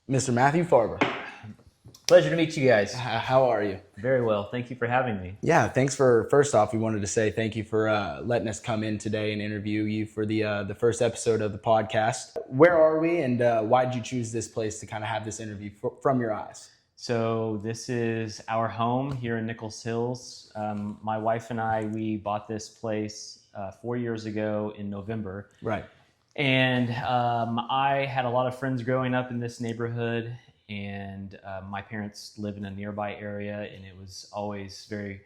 Mr. Matthew Farber. Pleasure to meet you guys. How are you? Very well. Thank you for having me. Yeah, thanks for, first off, we wanted to say thank you for letting us come in today and interview you for the first episode of the podcast. Where are we, and why did you choose this place to kind of have this interview from your eyes? So this is our home here in Nichols Hills. My wife and I, we bought this place 4 years ago in November. Right. And I had a lot of friends growing up in this neighborhood, and my parents live in a nearby area, and it was always very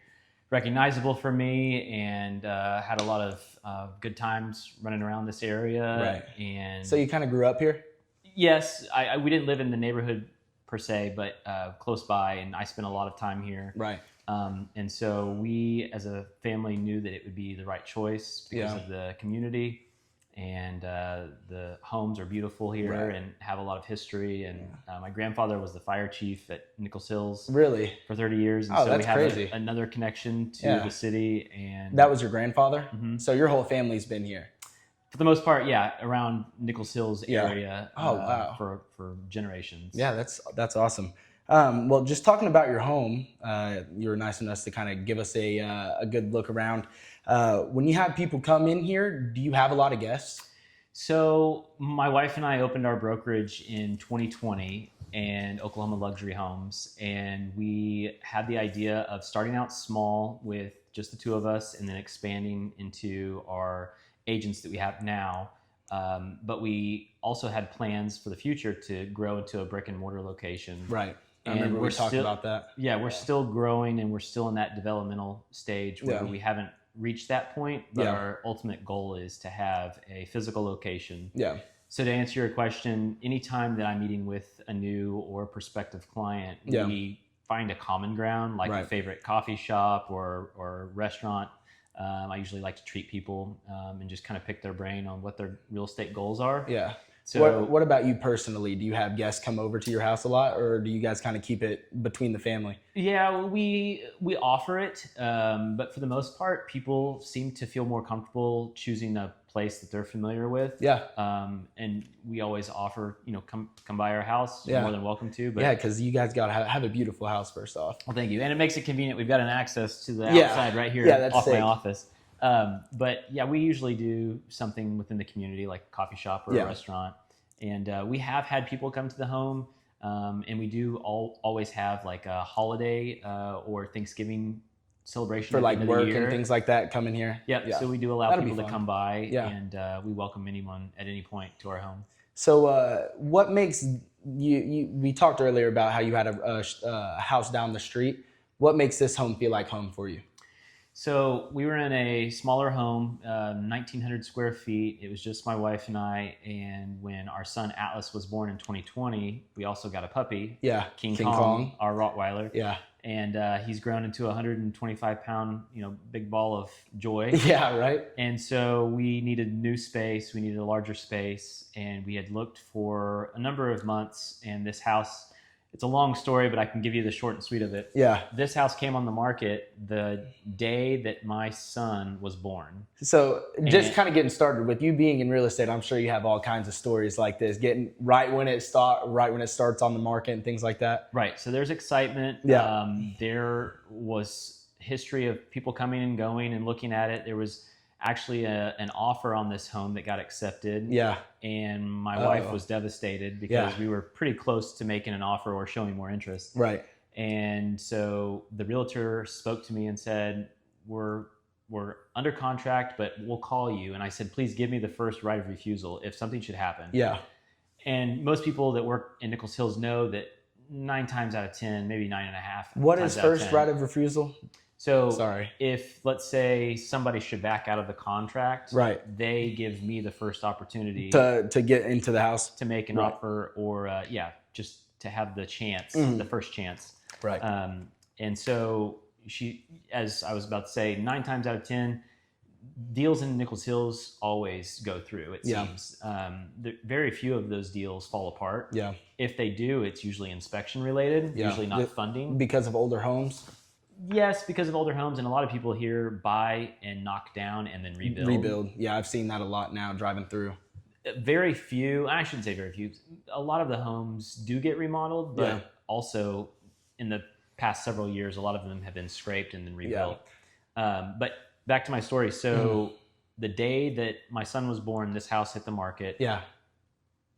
recognizable for me, and had a lot of good times running around this area. Right. And So you kind of grew up here? yes, we didn't live in the neighborhood per se, but close by, and I spent a lot of time here. Right. And so we, as a family, knew that it would be the right choice because of the community, and the homes are beautiful here and have a lot of history. And my grandfather was the fire chief at Nichols Hills Really? for 30 years, and Oh, so that's we have crazy. another connection to the city. And That was your grandfather? Mhm. So your whole family's been here? for the most part, yeah, around Nichols Hills Yeah. area. Oh, wow. For generations. Yeah, that's awesome. Well, just talking about your home, you were nice enough to kind of give us a good look around. When you have people come in here, do you have a lot of guests? So my wife and I opened our brokerage in 2020 and Oklahoma Luxury Homes, and we had the idea of starting out small with just the two of us and then expanding into our agents that we have now. But we also had plans for the future to grow into a brick and mortar location. Right. I And remember we we're talked still- about that. Yeah, we're still growing, and we're still in that developmental stage where we haven't reached that point, but our ultimate goal is to have a physical location. Yeah. So to answer your question, anytime that I'm meeting with a new or prospective client, we find a common ground, like a favorite coffee shop or restaurant. I usually like to treat people and just kind of pick their brain on what their real estate goals are. Yeah. So What about you personally? Do you have guests come over to your house a lot, or do you guys kind of keep it between the family? yeah, we offer it, but for the most part, people seem to feel more comfortable choosing a place that they're familiar with. Yeah. And we always offer, come by our house. You're more than welcome to. But Yeah, because you guys got to have a beautiful house first off. well, thank you. And it makes it convenient. We've got an access to the Yeah. outside right here Yeah, that's off sick. my office. But yeah, we usually do something within the community, like a coffee shop or a restaurant. And we have had people come to the home, and we do always have like a holiday or Thanksgiving celebration For like at the end of work the year. and things like that coming here. Yep. Yeah. So we do allow That'll be people to fun. come by, Yeah. and we welcome anyone at any point to our home. So what makes you we talked earlier about how you had a house down the street. What makes this home feel like home for you? So we were in a smaller home, 1,900 square feet. It was just my wife and I. And when our son Atlas was born in 2020, we also got a puppy. Yeah. King Kong, our Rottweiler. Yeah. And he's grown into a 125-pound, big ball of joy. Yeah, right? And so we needed new space. We needed a larger space. And we had looked for a number of months. And this house, it's a long story, but I can give you the short and sweet of it. Yeah. This house came on the market the day that my son was born. So just kind of getting started with you being in real estate, I'm sure you have all kinds of stories like this, getting right when it starts on the market and things like that. Right. So there's excitement. Yeah. There was history of people coming and going and looking at it. There was actually an offer on this home that got accepted. Yeah. And my wife was devastated because we were pretty close to making an offer or showing more interest. Right. And so the realtor spoke to me and said, we're under contract, but we'll call you. And I said, please give me the first right of refusal if something should happen. Yeah. And most people that work in Nichols Hills know that 9 times out of 10, maybe 9.5. What times is out of first 10. right of refusal? So Sorry. if, let's say, somebody should back out of the contract, Right. they give me the first opportunity To get into the house. to make an offer or, just to have the chance, the first chance. Right. And so as I was about to say, 9 times out of 10, deals in Nichols Hills always go through, it seems. Very few of those deals fall apart. Yeah. If they do, it's usually inspection related, usually not funding. Because of older homes? Yes, because of older homes, and a lot of people here buy and knock down and then rebuild. Yeah, I've seen that a lot now driving through. Very few. I shouldn't say very few. A lot of the homes do get remodeled, but also in the past several years, a lot of them have been scraped and then rebuilt. But back to my story. So the day that my son was born, this house hit the market. Yeah.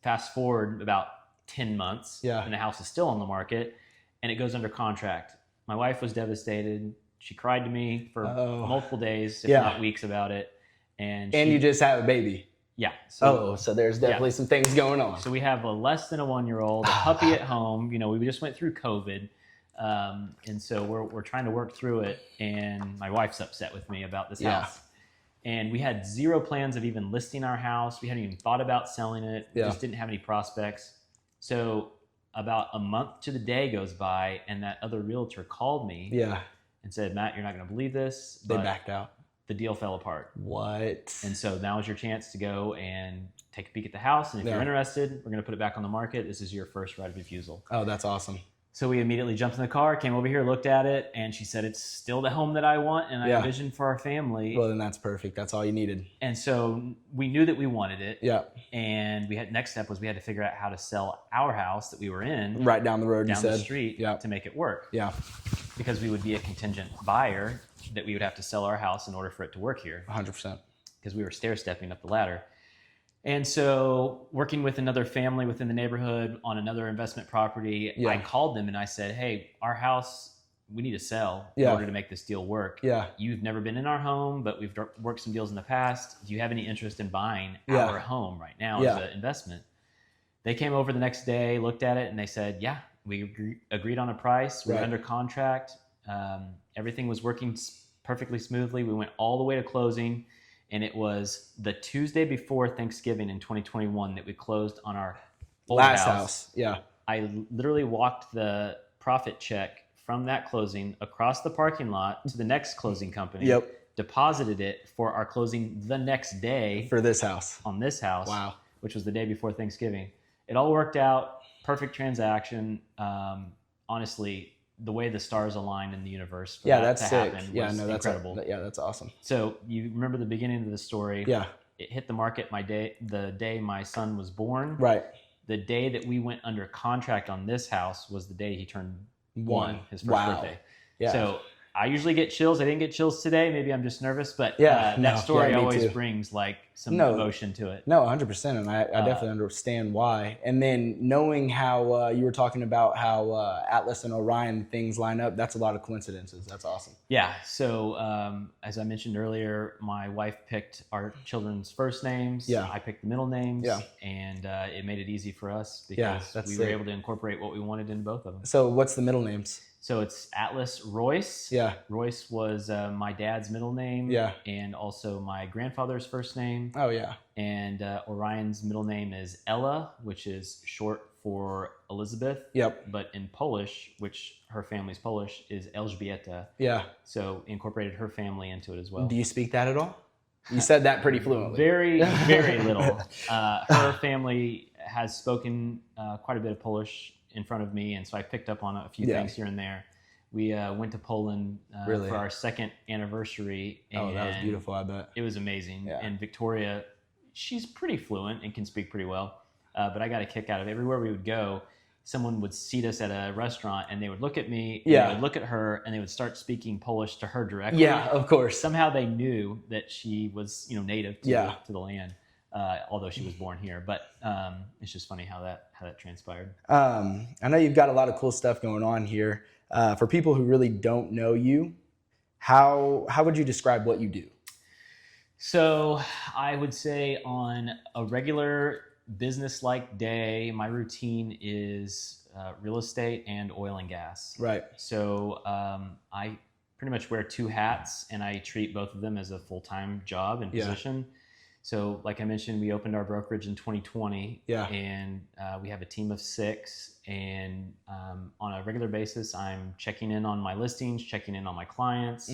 Fast forward about 10 months, Yeah. and the house is still on the market, and it goes under contract. My wife was devastated. She cried to me for multiple days, if not weeks, about it. And you just have a baby. Yeah. So there's definitely some things going on. So we have a less than a 1-year-old, a puppy at home. You know, we just went through COVID. And so we're trying to work through it. And my wife's upset with me about this house. And we had zero plans of even listing our house. We hadn't even thought about selling it. We just didn't have any prospects. So about a month to the day goes by, and that other realtor called me and said, Matt, you're not going to believe this. They backed out. The deal fell apart. What? And so now is your chance to go and take a peek at the house. And if you're interested, we're going to put it back on the market. This is your first right of refusal. Oh, that's awesome. So we immediately jumped in the car, came over here, looked at it, and she said, it's still the home that I want and I envision for our family. Well, then that's perfect. That's all you needed. And so we knew that we wanted it. Yeah. And next step was we had to figure out how to sell our house that we were in. Right down the road, down the street to make it work. Yeah. Because we would be a contingent buyer that we would have to sell our house in order for it to work here. 100%. Because we were stair-stepping up the ladder. And so working with another family within the neighborhood on another investment property, I called them and I said, hey, our house, we need to sell in order to make this deal work. Yeah. You've never been in our home, but we've worked some deals in the past. Do you have any interest in buying our home right now as an investment? They came over the next day, looked at it, and they said, yeah, we agreed on a price. We were under contract. Everything was working perfectly smoothly. We went all the way to closing. And it was the Tuesday before Thanksgiving in 2021 that we closed on our old last house. Yeah. I literally walked the profit check from that closing across the parking lot to the next closing company. Deposited it for our closing the next day. For this house. On this house. Wow. Which was the day before Thanksgiving. It all worked out. Perfect transaction. Honestly, the way the stars aligned in the universe for that to happen was incredible. That's awesome. So you remember the beginning of the story. Yeah. It hit the market the day my son was born. Right. The day that we went under contract on this house was the day he turned one, his first birthday. Yeah. So I usually get chills. I didn't get chills today. Maybe I'm just nervous, but that story always brings like some emotion to it. No, 100%. And I definitely understand why. And then knowing how you were talking about how Atlas and Orion things line up, that's a lot of coincidences. That's awesome. Yeah. So as I mentioned earlier, my wife picked our children's first names. Yeah. I picked the middle names. Yeah. And it made it easy for us because we were able to incorporate what we wanted in both of them. So what's the middle names? So it's Atlas Royce. Yeah. Royce was my dad's middle name. Yeah. And also my grandfather's first name. Oh, yeah. And Orion's middle name is Ella, which is short for Elizabeth. Yep. But in Polish, which her family's Polish, is Elżbieta. Yeah. So incorporated her family into it as well. Do you speak that at all? You said that pretty fluently. Very, very little. Her family has spoken quite a bit of Polish in front of me, and so I picked up on a few things here and there. We went to Poland for our second anniversary. And that was beautiful, I bet. It was amazing. Yeah. And Victoria, she's pretty fluent and can speak pretty well, but I got a kick out of it. Everywhere we would go, someone would seat us at a restaurant, and they would look at me, and they would look at her, and they would start speaking Polish to her directly. Yeah, of course. Somehow they knew that she was, native to the land. Although she was born here, but it's just funny how that transpired. I know you've got a lot of cool stuff going on here. For people who really don't know you, how would you describe what you do? So I would say on a regular business-like day, my routine is real estate and oil and gas. Right. So I pretty much wear two hats, and I treat both of them as a full-time job and position. So like I mentioned, we opened our brokerage in 2020, and we have a team of 6. And on a regular basis, I'm checking in on my listings, checking in on my clients,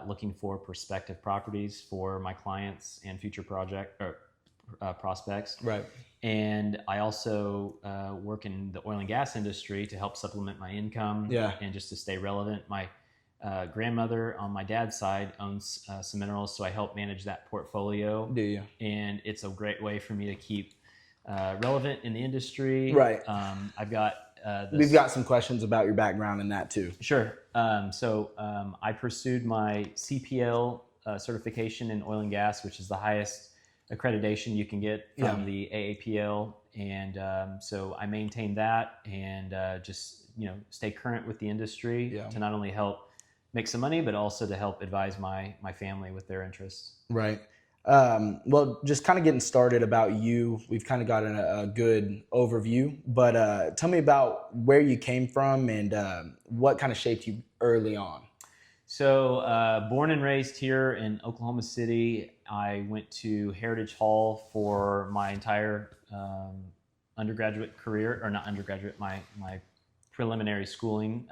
looking for prospective properties for my clients and future prospects. Right. And I also work in the oil and gas industry to help supplement my income and just to stay relevant. grandmother on my dad's side owns some minerals, so I help manage that portfolio. Do you? And it's a great way for me to keep relevant in the industry. Right. I've got We've got some questions about your background in that too. Sure. So I pursued my CPL certification in oil and gas, which is the highest accreditation you can get from the AAPL. And so I maintained that and just, stay current with the industry to not only help make some money, but also to help advise my family with their interests. Right. Well, just kind of getting started about you, we've kind of gotten a good overview, but tell me about where you came from and what kind of shaped you early on. So born and raised here in Oklahoma City. I went to Heritage Hall for my entire undergraduate career, or not undergraduate, my preliminary schooling.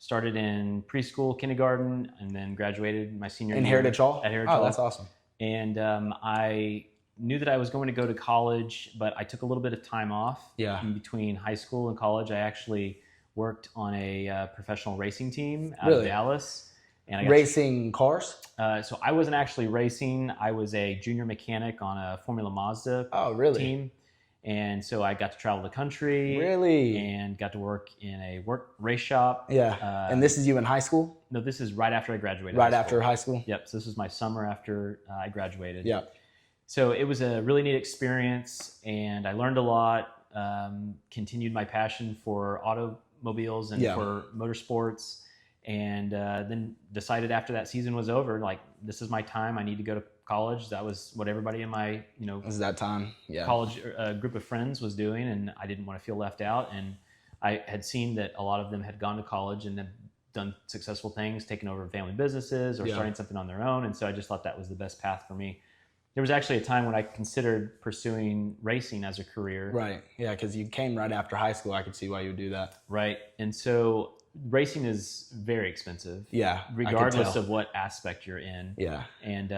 Started in preschool, kindergarten, and then graduated my senior year. In Heritage Hall? At Heritage Hall. Oh, that's awesome. And I knew that I was going to go to college, but I took a little bit of time off in between high school and college. I actually worked on a professional racing team out of Dallas. And I got racing cars? So I wasn't actually racing. I was a junior mechanic on a Formula Mazda team. And so I got to travel the country. Really? And got to work in a race shop. Yeah. And this is you in high school? No, this is right after I graduated. Right after high school? Yep. So this was my summer after I graduated. Yeah. So it was a really neat experience, and I learned a lot, continued my passion for automobiles and for motorsports, and then decided after that season was over, like, this is my time. I need to go to college. That was what everybody in my, it was that time. Yeah. College group of friends was doing, and I didn't want to feel left out. And I had seen that a lot of them had gone to college and then done successful things, taken over family businesses or starting something on their own. And so I just thought that was the best path for me. There was actually a time when I considered pursuing racing as a career. Right. Yeah, because you came right after high school. I could see why you would do that. Right. And so racing is very expensive. Yeah. Regardless of what aspect you're in. Yeah. And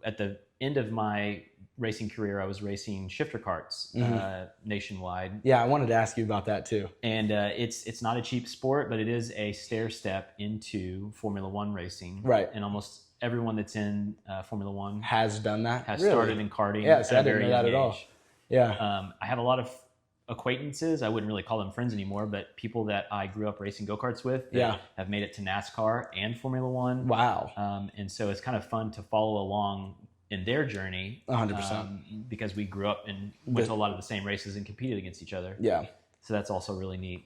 at the end of my racing career, I was racing shifter karts nationwide. Yeah, I wanted to ask you about that too. And it's not a cheap sport, but it is a stair step into Formula One racing. Right. And almost everyone that's in Formula One has done that. Has started in karting. Yeah, so I didn't know that at all. Yeah. I have a lot of acquaintances. I wouldn't really call them friends anymore, but people that I grew up racing go-karts with that have made it to NASCAR and Formula One. Wow. And so it's kind of fun to follow along in their journey. 100%. Because we grew up and went to a lot of the same races and competed against each other. Yeah. So that's also really neat.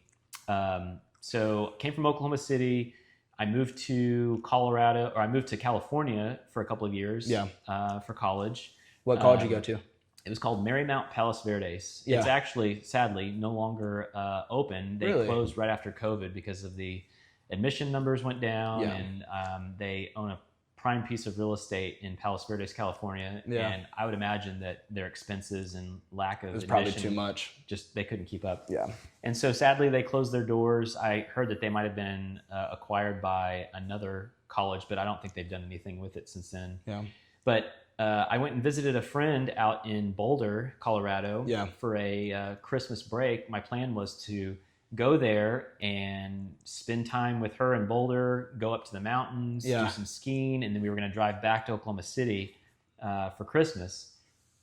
So came from Oklahoma City. I moved to California for a couple of years for college. What college did you go to? It was called Marymount Palos Verdes. Yeah. It's actually, sadly, no longer open. They Really? closed right after COVID because of the admission numbers went down, and they own a prime piece of real estate in Palos Verdes, California. Yeah. And I would imagine that their expenses and lack of It was admission, probably too much. just they couldn't keep up. Yeah. And so sadly, they closed their doors. I heard that they might have been acquired by another college, but I don't think they've done anything with it since then. Yeah. But I went and visited a friend out in Boulder, Colorado for a Christmas break. My plan was to go there and spend time with her in Boulder, go up to the mountains, do some skiing, and then we were going to drive back to Oklahoma City for Christmas.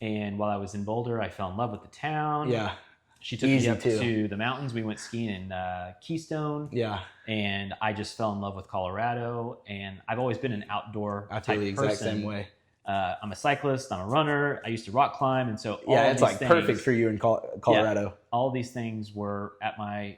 And while I was in Boulder, I fell in love with the town. Yeah. She took me up to the mountains. We went skiing in Keystone. Yeah. And I just fell in love with Colorado. And I've always been an outdoor I feel the exact person. same way. I'm a cyclist. I'm a runner. I used to rock climb, and so it's like perfect for you in Colorado. Yeah, all these things were at my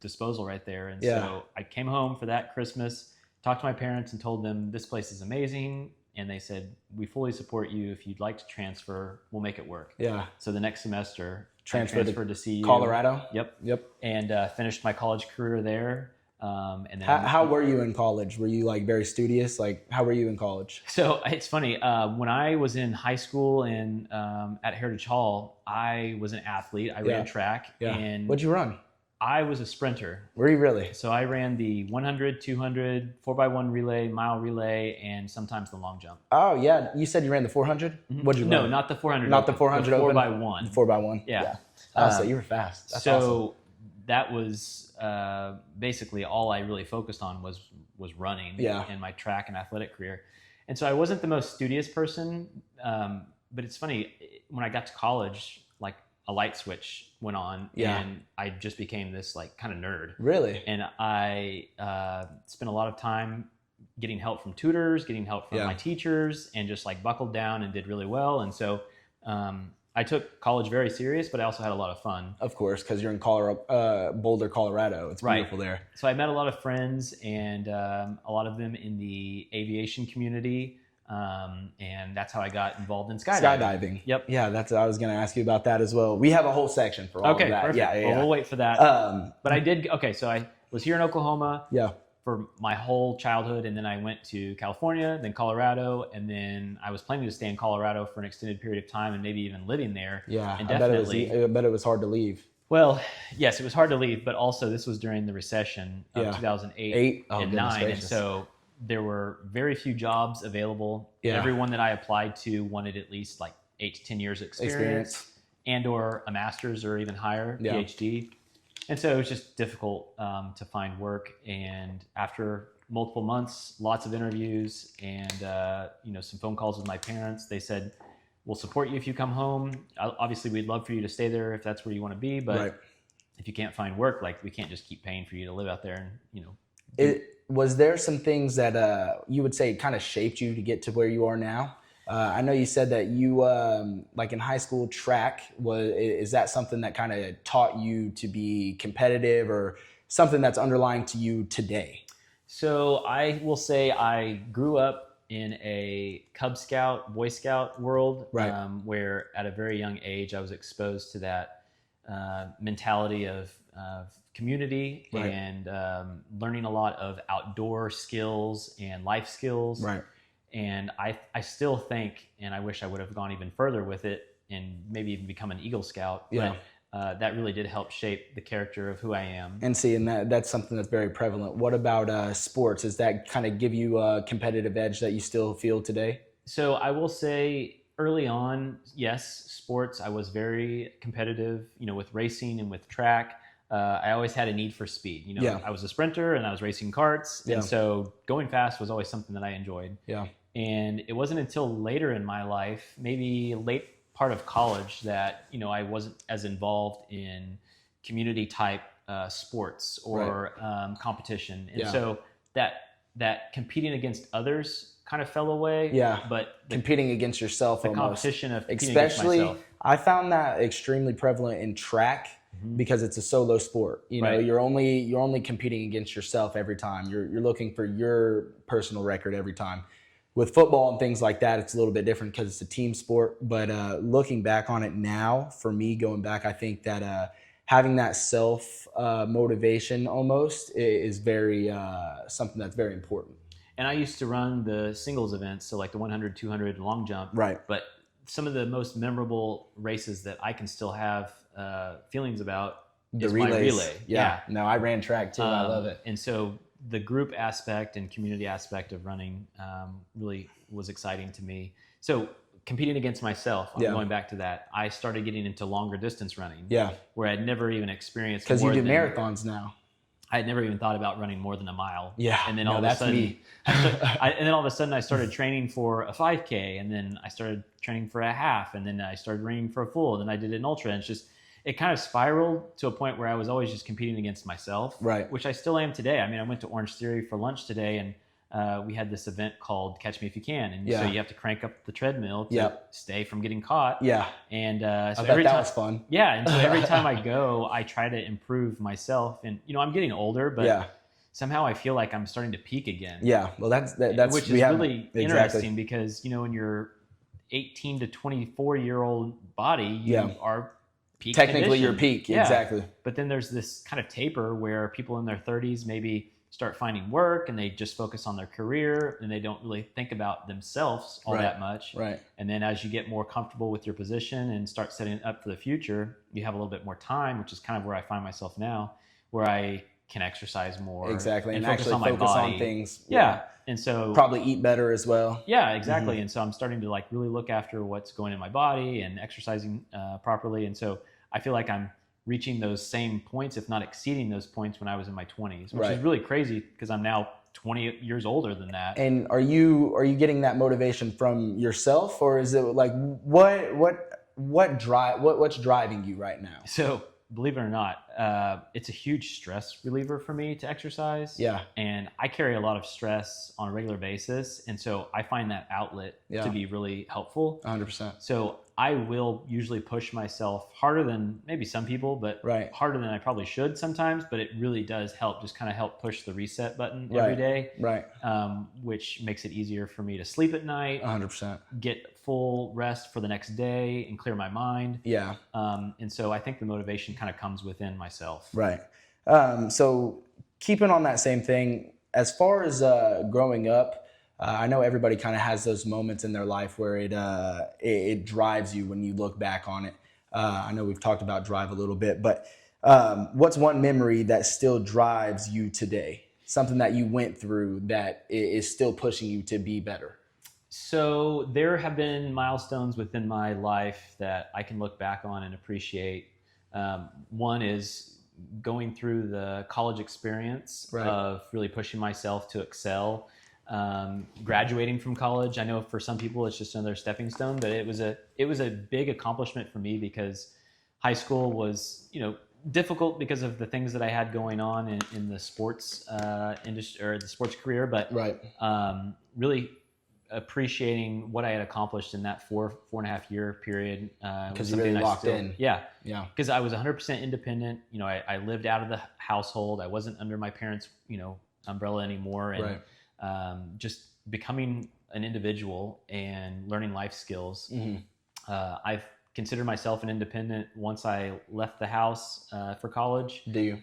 disposal right there, and so I came home for that Christmas, talked to my parents, and told them this place is amazing, and they said we fully support you. If you'd like to transfer, we'll make it work. Yeah. So the next semester, transferred to CU, Colorado. Yep. And finished my college career there. And then how were you in college? Were you like very studious? Like, how were you in college? So it's funny. When I was in high school and at Heritage Hall, I was an athlete. I ran track. Yeah. And what'd you run? I was a sprinter. Were you really? So I ran the 100, 200, 4x1 relay, mile relay, and sometimes the long jump. Oh, yeah. You said you ran the 400? Mm-hmm. What'd you run? No, not the 400. Not the 400 the open? 4x1. 4x1? Yeah. Oh, so you were fast. That's awesome. that was basically all I really focused on was running in my track and athletic career. And so I wasn't the most studious person, but it's funny, when I got to college, like a light switch went on and I just became this like kind of nerd. Really? And I spent a lot of time getting help from tutors, getting help from my teachers, and just like buckled down and did really well. And so I took college very serious, but I also had a lot of fun. Of course, because you're in Boulder, Colorado. It's beautiful there. So I met a lot of friends, and a lot of them in the aviation community, and that's how I got involved in skydiving. Yep. Yeah, I was going to ask you about that as well. We have a whole section for all of that. Perfect. Yeah. Well, we'll wait for that. But I did. Okay, so I was here in Oklahoma. For my whole childhood, and then I went to California, then Colorado, and then I was planning to stay in Colorado for an extended period of time and maybe even living there. Yeah, indefinitely. I bet it was hard to leave. Well, yes, it was hard to leave, but also this was during the recession of 2008 and 9, and so there were very few jobs available. Everyone that I applied to wanted at least like 8 to 10 years experience and or a master's or even higher, PhD. And so it was just difficult to find work. And after multiple months, lots of interviews, and some phone calls with my parents, they said, "We'll support you if you come home. Obviously, we'd love for you to stay there if that's where you want to be. But if you can't find work, like we can't just keep paying for you to live out there." And was there some things that you would say kind of shaped you to get to where you are now? I know you said that you, like in high school, track is that something that kind of taught you to be competitive, or something that's underlying to you today? So I will say I grew up in a Cub Scout, Boy Scout world, where at a very young age I was exposed to that mentality of community and learning a lot of outdoor skills and life skills. And I still think, and I wish I would have gone even further with it and maybe even become an Eagle Scout. But that really did help shape the character of who I am. And that's something that's very prevalent. What about sports? Does that kind of give you a competitive edge that you still feel today? So I will say early on, yes, sports, I was very competitive, with racing and with track. I always had a need for speed. I was a sprinter and I was racing karts. And so going fast was always something that I enjoyed. And it wasn't until later in my life, maybe late part of college, that, I wasn't as involved in community type sports or competition. And so that competing against others kind of fell away. But competing against yourself, the almost. competition of competing Especially, against myself. I found that extremely prevalent in track. Because it's a solo sport, you're only competing against yourself every time. You're looking for your personal record every time. With football and things like that, it's a little bit different because it's a team sport. But looking back on it now, for me, going back, I think that having that self motivation almost is very something that's very important. And I used to run the singles events, so like the 100, 200, and long jump. But some of the most memorable races that I can still have feelings about is my relay. No, I ran track too. I love it. And so the group aspect and community aspect of running really was exciting to me. So competing against myself, I'm going back to that. I started getting into longer distance running. Where I'd never even experienced. Because you do marathons now. I had never even thought about running more than a mile. And then all of a sudden I started training for a 5K, and then I started training for a half, and then I started running for a full, and then I did an ultra, and it kind of spiraled to a point where I was always just competing against myself, which I still am today. I mean, I went to Orange Theory for lunch today, and we had this event called Catch Me If You Can, and so you have to crank up the treadmill to stay from getting caught. And so every time, that was fun. And so every time I go, I try to improve myself, and I'm getting older, but somehow I feel like I'm starting to peak again. Well, that's which is really interesting because in your 18 to 24-year-old body, you are peak technically condition. your peak. Exactly. But then there's this kind of taper where people in their 30s maybe start finding work and they just focus on their career and they don't really think about themselves all that much. And then as you get more comfortable with your position and start setting it up for the future, you have a little bit more time, which is kind of where I find myself now, where I can exercise more. And actually focus on things. And so probably eat better as well. Exactly. And so I'm starting to really look after what's going in my body and exercising properly. And so I feel like I'm reaching those same points, if not exceeding those points when I was in my 20s, which Right. is really crazy because I'm now 20 years older than that. And are you getting that motivation from yourself, or is it like what's driving you right now? So believe it or not, it's a huge stress reliever for me to exercise. Yeah. And I carry a lot of stress on a regular basis. And so I find that outlet to be really helpful. 100%. So I will usually push myself harder than maybe some people, but Right. harder than I probably should sometimes. But it really does help, just kind of help push the reset button Right. every day, Right. which makes it easier for me to sleep at night, 100%. get full rest for the next day, and clear my mind. Yeah. And so I think the motivation kind of comes within myself. Right. So keeping on that same thing, as far as growing up, I know everybody kind of has those moments in their life where it drives you when you look back on it. I know we've talked about drive a little bit, but what's one memory that still drives you today? Something that you went through that is still pushing you to be better? So there have been milestones within my life that I can look back on and appreciate. One is going through the college experience Right. of really pushing myself to excel. Graduating from college, I know for some people it's just another stepping stone, but it was a big accomplishment for me because high school was, difficult because of the things that I had going on in the sports industry or the sports career, but Right. Really appreciating what I had accomplished in that 4.5 year period. Because you really locked in. Yeah. Yeah. Because I was 100% independent. I lived out of the household. I wasn't under my parents', umbrella anymore. And Right. Just becoming an individual and learning life skills. Mm-hmm. I've considered myself an independent once I left the house for college. Do you?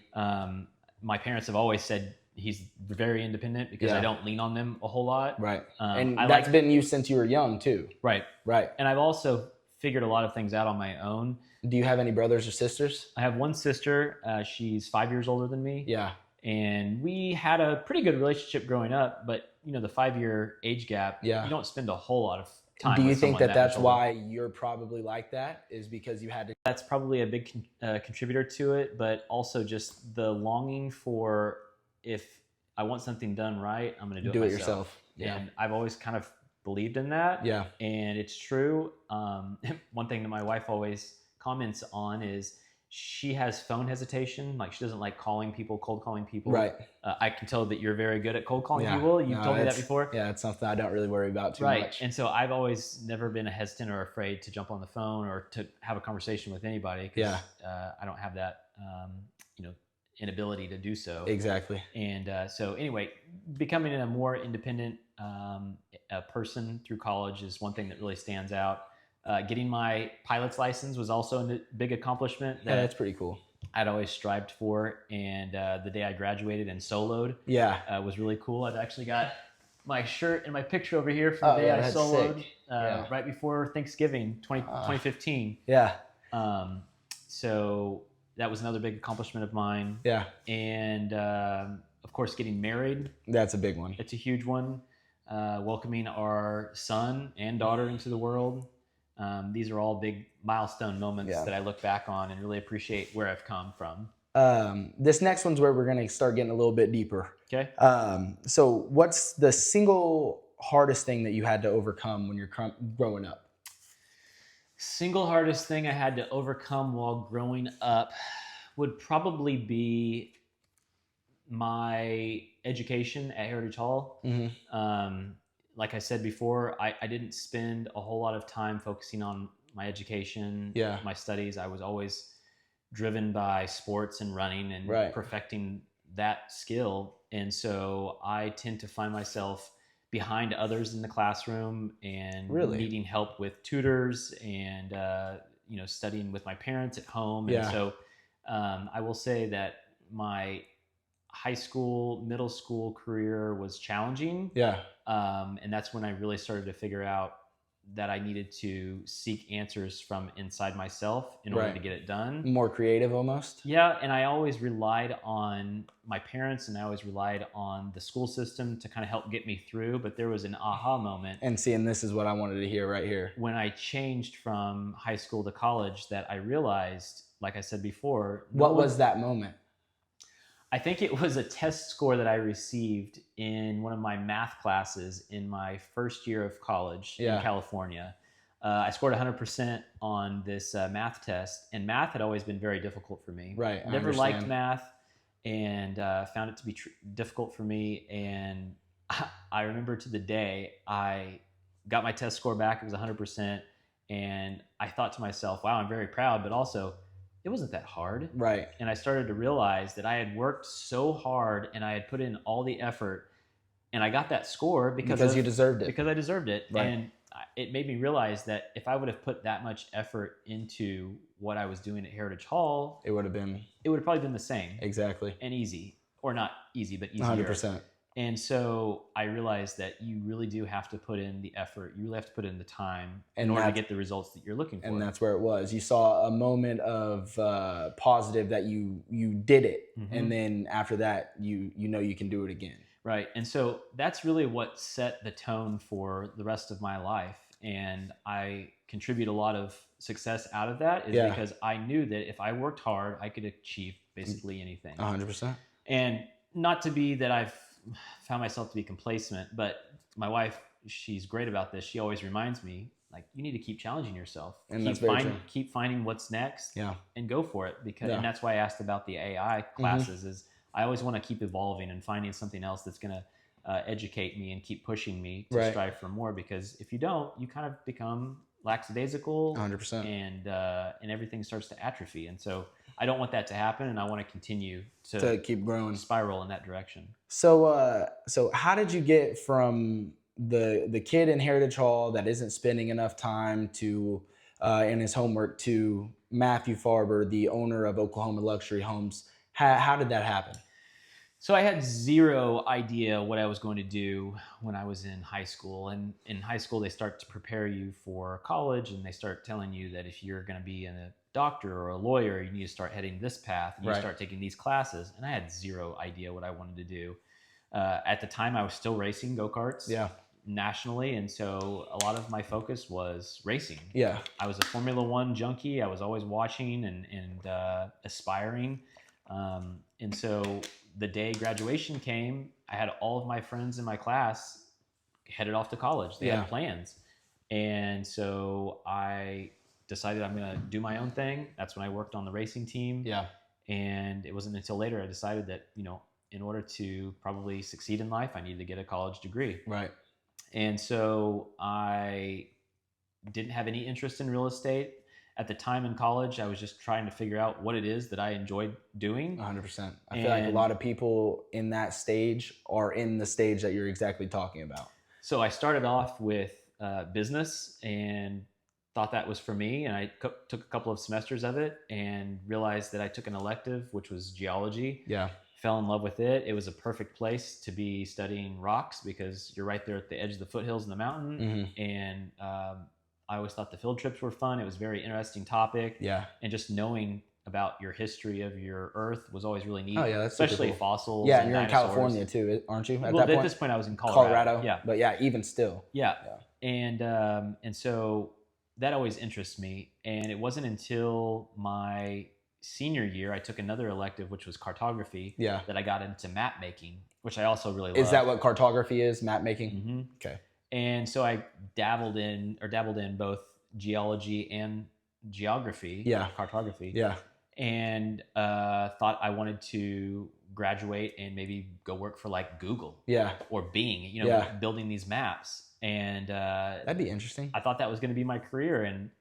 My parents have always said he's very independent because I don't lean on them a whole lot. Right. And And that's been you since you were young too. Right. Right. And I've also figured a lot of things out on my own. Do you have any brothers or sisters? I have one sister. She's 5 years older than me. Yeah. And we had a pretty good relationship growing up, but the 5 year age gap, Yeah. you don't spend a whole lot of time. Do you with think someone that that's much older. why you're probably like that? Is because you had to? That's probably a big contributor to it, but also just the longing for, if I want something done right, I'm going to do it myself. Yourself. Yeah. And I've always kind of believed in that. Yeah. And it's true. One thing that my wife always comments on is she has phone hesitation. Like, she doesn't like cold calling people. Right. I can tell that you're very good at cold calling Yeah. people. You've No, told me that it's- before. Yeah, it's something I don't really worry about too Right. much. And so I've always never been hesitant or afraid to jump on the phone or to have a conversation with anybody. 'Cause, I don't have that, inability to do so. Exactly. And so anyway, becoming a more independent person through college is one thing that really stands out. Getting my pilot's license was also a big accomplishment Yeah, that that's pretty cool. I'd always strived for. And the day I graduated and soloed Yeah. was really cool. I've actually got my shirt and my picture over here from the day I that's soloed sick. Yeah. right before Thanksgiving 2015. Yeah. So that was another big accomplishment of mine. Yeah. And of course, getting married. That's a big one. It's a huge one. Welcoming our son and daughter into the world. These are all big milestone moments that I look back on and really appreciate where I've come from. This next one's where we're going to start getting a little bit deeper. Okay. So what's the single hardest thing that you had to overcome when you're growing up? Single hardest thing I had to overcome while growing up would probably be my education at Heritage Hall. Mm-hmm. Like I said before, I didn't spend a whole lot of time focusing on my education, my studies. I was always driven by sports and running and perfecting that skill. And so I tend to find myself behind others in the classroom and needing help with tutors and, studying with my parents at home. And so I will say that my high school, middle school career was challenging. Yeah. And that's when I really started to figure out that I needed to seek answers from inside myself in order to get it done. More creative almost. Yeah. And I always relied on my parents and I always relied on the school system to kind of help get me through. But there was an aha moment. And this is what I wanted to hear right here. When I changed from high school to college, that I realized like I said before, What was that moment? I think it was a test score that I received in one of my math classes in my first year of college in California. I scored 100% on this math test, and math had always been very difficult for me. Right. Never liked math, and found it to be difficult for me. And I remember to the day I got my test score back. It was 100%, and I thought to myself, "Wow, I'm very proud," but also it wasn't that hard. Right. And I started to realize that I had worked so hard and I had put in all the effort, and I got that score because you deserved it. Because I deserved it. Right. And it made me realize that if I would have put that much effort into what I was doing at Heritage Hall, it would have probably been the same. Exactly. And easy, or not easy, but easier. 100%. And so I realized that you really do have to put in the effort. You really have to put in the time in order to get the results that you're looking for. And that's where it was. You saw a moment of positive that you did it, and then after that, you know you can do it again. Right. And so that's really what set the tone for the rest of my life. And I contribute a lot of success out of that because I knew that if I worked hard, I could achieve basically anything. 100%. And not to be that I've found myself to be complacent, but my wife, she's great about this. She always reminds me, like, you need to keep challenging yourself. And that's very true. Keep finding what's next and go for it. And that's why I asked about the AI classes is I always want to keep evolving and finding something else that's going to educate me and keep pushing me to strive for more. Because if you don't, you kind of become lackadaisical 100%. And everything starts to atrophy. And so I don't want that to happen, and I want to continue to keep growing, spiral in that direction. So how did you get from the kid in Heritage Hall that isn't spending enough time to in his homework to Matthew Farber, the owner of Oklahoma Luxury Homes? How did that happen? So I had zero idea what I was going to do when I was in high school. And in high school, they start to prepare you for college, and they start telling you that if you're going to be a doctor or a lawyer, you need to start heading this path, and you start taking these classes. And I had zero idea what I wanted to do. At the time, I was still racing go-karts nationally, and so a lot of my focus was racing. Yeah, I was a Formula One junkie. I was always watching and aspiring. And so the day graduation came, I had all of my friends in my class headed off to college. They had plans. And so I decided I'm going to do my own thing. That's when I worked on the racing team. Yeah. And it wasn't until later I decided that, in order to probably succeed in life, I needed to get a college degree. Right. And so I didn't have any interest in real estate. At the time in college, I was just trying to figure out what it is that I enjoyed doing. 100%. I feel like a lot of people in that stage are in the stage that you're exactly talking about. So I started off with business and thought that was for me. And I took a couple of semesters of it and realized that I took an elective, which was geology. Yeah. Fell in love with it. It was a perfect place to be studying rocks because you're right there at the edge of the foothills in the mountain. And I always thought the field trips were fun. It was a very interesting topic. Yeah. And just knowing about your history of your Earth was always really neat. Oh, yeah, that's especially cool. Fossils. Yeah, and you're dinosaurs. in California too, aren't you? At this point, I was in Colorado. Yeah. But yeah, even still. Yeah. And so that always interests me. And it wasn't until my senior year, I took another elective, which was cartography, that I got into map making, which I also really love. Is that what cartography is, map making? Mm-hmm. Okay. And so I dabbled in both geology and geography, cartography. Yeah. And thought I wanted to graduate and maybe go work for like Google or Bing, building these maps. And that'd be interesting. I thought that was going to be my career. And,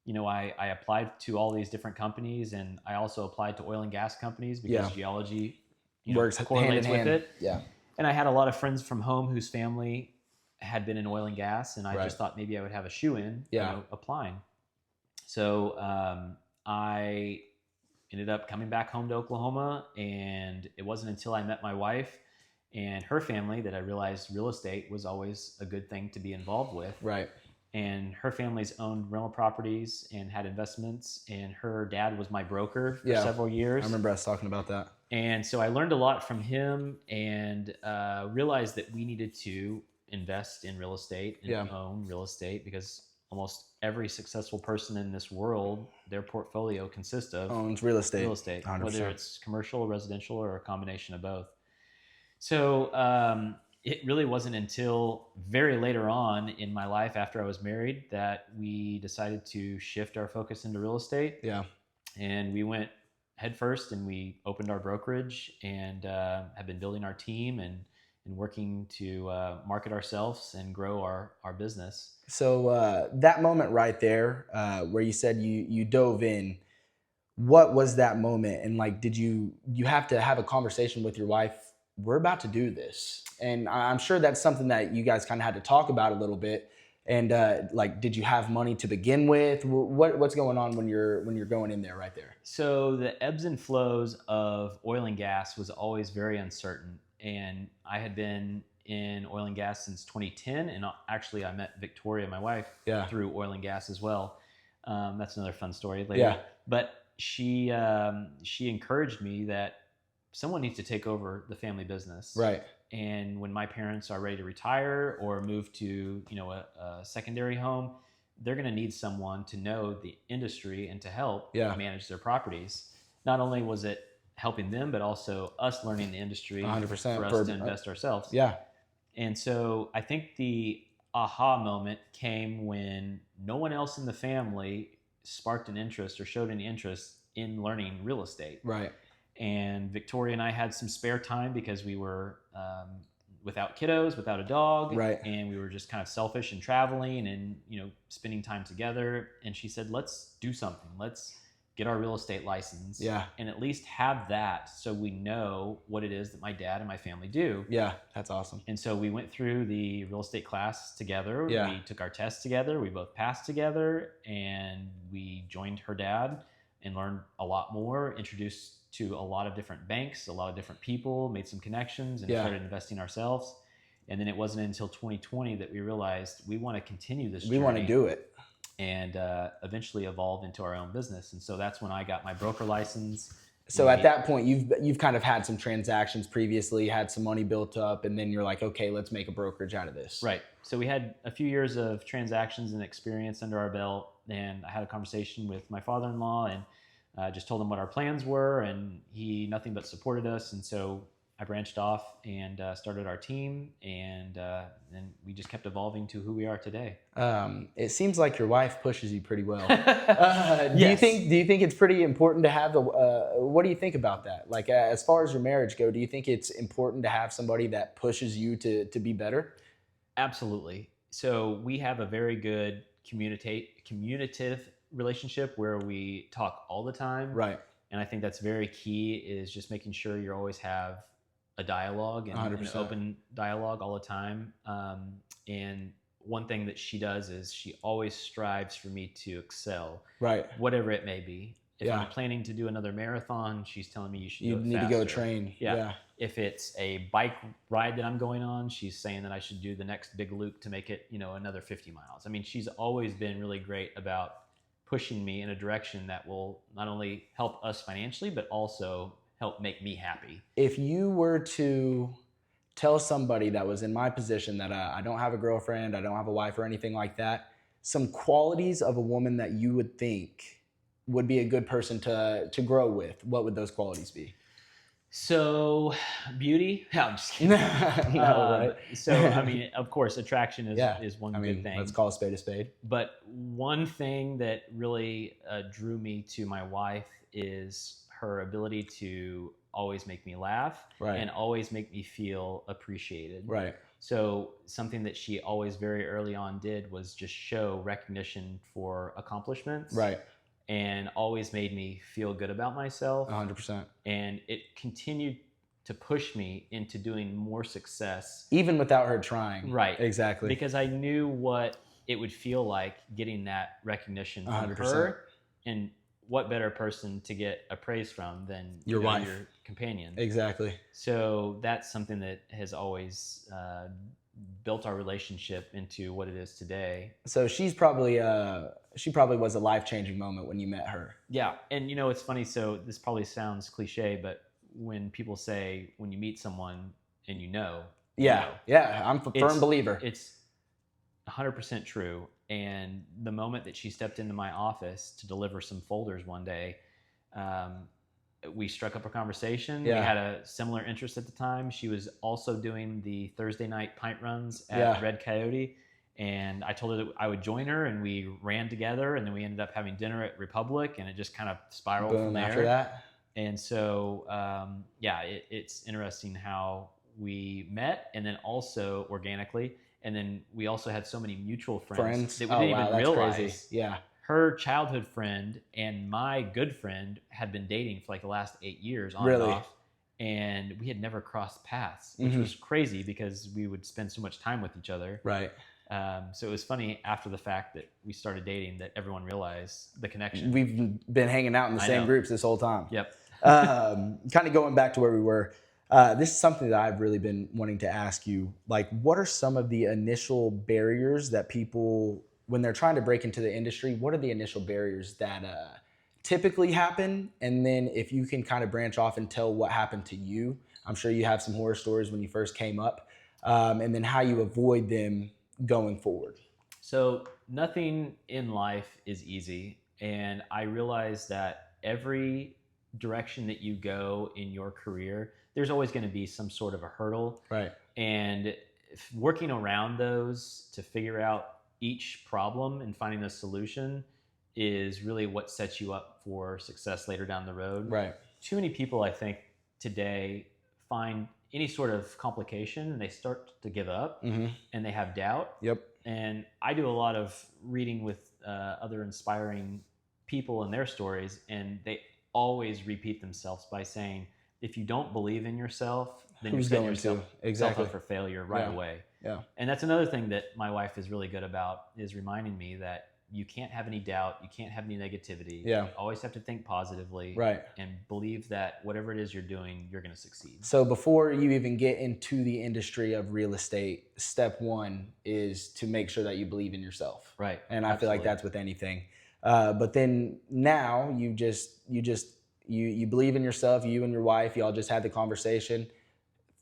I applied to all these different companies, and I also applied to oil and gas companies because geology works correlates hand in hand with it. Yeah. And I had a lot of friends from home whose family had been in oil and gas, and I just thought maybe I would have a shoe in, applying. So I ended up coming back home to Oklahoma, and it wasn't until I met my wife and her family that I realized real estate was always a good thing to be involved with. Right. And her family's owned rental properties and had investments, and her dad was my broker for several years. I remember us talking about that. And so I learned a lot from him and realized that we needed to invest in real estate and own real estate because almost every successful person in this world, their portfolio consists of Owns real estate. real estate, 100%. whether it's commercial, residential, or a combination of both. So it really wasn't until very later on in my life, after I was married, that we decided to shift our focus into real estate. Yeah. And we went head first, and we opened our brokerage, and have been building our team and working to market ourselves and grow our business. So that moment right there, where you said you dove in, what was that moment? And like, did you have to have a conversation with your wife? We're about to do this, and I'm sure that's something that you guys kind of had to talk about a little bit. And like, did you have money to begin with? What's going on when you're going in there right there? So the ebbs and flows of oil and gas was always very uncertain. And I had been in oil and gas since 2010. And actually I met Victoria, my wife, Yeah. through oil and gas as well. That's another fun story later. Yeah. But she encouraged me that someone needs to take over the family business. Right. And when my parents are ready to retire or move to, a secondary home, they're going to need someone to know the industry and to help manage their properties. Not only was it helping them, but also us learning the industry 100% for us to invest ourselves. Yeah. And so I think the aha moment came when no one else in the family sparked an interest or showed any interest in learning real estate. Right. And Victoria and I had some spare time because we were without kiddos, without a dog, Right. and we were just kind of selfish and traveling and spending time together. And she said, "Let's do something. Let's get our real estate license, and at least have that so we know what it is that my dad and my family do." Yeah, that's awesome. And so we went through the real estate class together. Yeah. We took our tests together. We both passed together, and we joined her dad and learned a lot more, introduced to a lot of different banks, a lot of different people, made some connections, and started investing ourselves. And then it wasn't until 2020 that we realized we want to continue this journey. We want to do it. And eventually evolve into our own business. And so that's when I got my broker license. So at that point, you've kind of had some transactions previously, had some money built up, and then you're like, okay, let's make a brokerage out of this. Right. So we had a few years of transactions and experience under our belt, and I had a conversation with my father-in-law and just told him what our plans were, and he nothing but supported us. And so I branched off and started our team, and then we just kept evolving to who we are today. It seems like your wife pushes you pretty well. Yes. Do you think it's pretty important to have what do you think about that? Like as far as your marriage go, do you think it's important to have somebody that pushes you to be better? Absolutely. So we have a very good communicative relationship where we talk all the time. Right. And I think that's very key, is just making sure you always have a dialogue and an open dialogue all the time. And one thing that she does is she always strives for me to excel. Right. Whatever it may be. If I'm planning to do another marathon, she's telling me you need to go train. Yeah. If it's a bike ride that I'm going on, she's saying that I should do the next big loop to make it, another 50 miles. I mean, she's always been really great about pushing me in a direction that will not only help us financially, but also help make me happy. If you were to tell somebody that was in my position that I don't have a girlfriend, I don't have a wife or anything like that, some qualities of a woman that you would think would be a good person to grow with, what would those qualities be? So beauty? No, I'm just kidding. No, right? So, I mean, of course, attraction is one good thing. Let's call a spade a spade. But one thing that really drew me to my wife is her ability to always make me laugh, right, and always make me feel appreciated. Right. So something that she always very early on did was just show recognition for accomplishments. Right. And always made me feel good about myself. 100%. And it continued to push me into doing more success. Even without her trying. Right. Exactly. Because I knew what it would feel like getting that recognition from 100%. her. And what better person to get a praise from than your wife, your companion. Exactly. So that's something that has always built our relationship into what it is today. So she probably was a life-changing moment when you met her. Yeah. And it's funny. So this probably sounds cliche, but when people say when you meet someone and yeah, I'm a firm believer. It's 100% true. And the moment that she stepped into my office to deliver some folders one day, we struck up a conversation. Yeah. We had a similar interest at the time. She was also doing the Thursday night pint runs at Yeah. Red Coyote. And I told her that I would join her, and we ran together, and then we ended up having dinner at Republic, and it just kind of spiraled Boom from there. after that. And so, it's interesting how we met, and then also organically, and then we also had so many mutual friends that we didn't even realize. Crazy. Yeah. Her childhood friend and my good friend had been dating for like the last 8 years on and off, and we had never crossed paths, which was crazy because we would spend so much time with each other. Right. So it was funny after the fact that we started dating that everyone realized the connection. We've been hanging out in the same groups this whole time. Yep. Kind of going back to where we were, this is something that I've really been wanting to ask you. Like, what are some of the initial barriers that people, when they're trying to break into the industry, what are the initial barriers that typically happen? And then if you can kind of branch off and tell what happened to you, I'm sure you have some horror stories when you first came up, and then how you avoid them going forward. So nothing in life is easy. And I realize that every direction that you go in your career, there's always going to be some sort of a hurdle. Right. And working around those to figure out each problem and finding a solution is really what sets you up for success later down the road. Right. Too many people, I think, today find any sort of complication and they start to give up and they have doubt. Yep. And I do a lot of reading with other inspiring people and their stories, and they always repeat themselves by saying, if you don't believe in yourself, then you're setting yourself up for failure right away. Yeah. And that's another thing that my wife is really good about, is reminding me that you can't have any doubt, you can't have any negativity. Yeah. You always have to think positively, right, and believe that whatever it is you're doing, you're going to succeed. So before you even get into the industry of real estate, step one is to make sure that you believe in yourself. Right. And I feel like that's with anything. But then now you believe in yourself, you and your wife, y'all just had the conversation.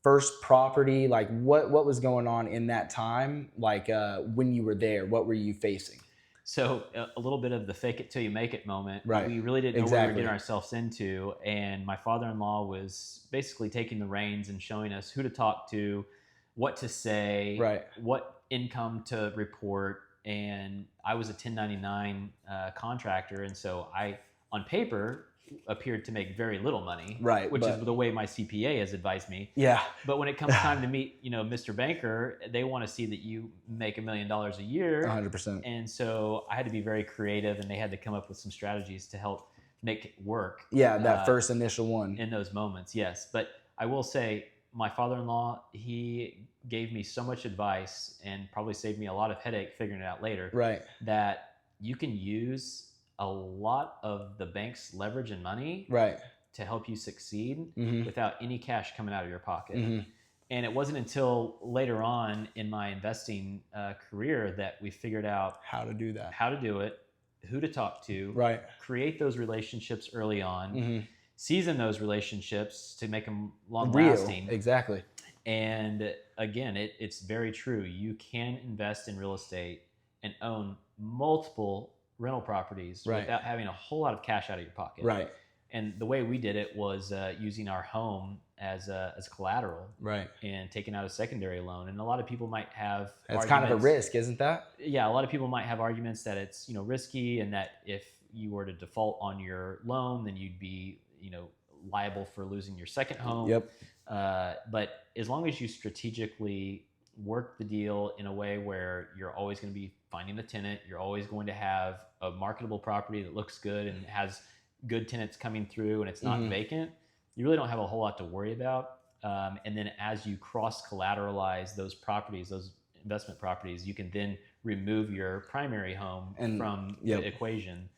First property, like what was going on in that time? Like when you were there, what were you facing? So a little bit of the fake it till you make it moment. Right. We really didn't know what we were getting ourselves into. And my father-in-law was basically taking the reins and showing us who to talk to, what to say, right, what income to report. And I was a 1099 contractor. And so I, on paper, appeared to make very little money, right, which is the way my CPA has advised me. Yeah. But when it comes time to meet, Mr. Banker, they want to see that you make $1 million a year. 100%. And so I had to be very creative, and they had to come up with some strategies to help make it work. Yeah, that first initial one. In those moments, yes. But I will say, my father-in-law, he gave me so much advice and probably saved me a lot of headache figuring it out later. Right. That you can use a lot of the bank's leverage and money, right, to help you succeed without any cash coming out of your pocket. And it wasn't until later on in my investing career that we figured out how to do that, how to do it, who to talk to, right, create those relationships early on, season those relationships to make them long real, lasting. Exactly. And again, it's very true. You can invest in real estate and own multiple rental properties without having a whole lot of cash out of your pocket. Right. And the way we did it was using our home as collateral, right, and taking out a secondary loan. And a lot of people might have it's kind of a risk, isn't that? Yeah, a lot of people might have arguments that it's risky, and that if you were to default on your loan, then you'd be liable for losing your second home. Yep. But as long as you strategically work the deal in a way where you're always going to be finding a tenant, you're always going to have a marketable property that looks good and has good tenants coming through, and it's not vacant, you really don't have a whole lot to worry about. And then as you cross collateralize those properties, those investment properties, you can then remove your primary home from the equation,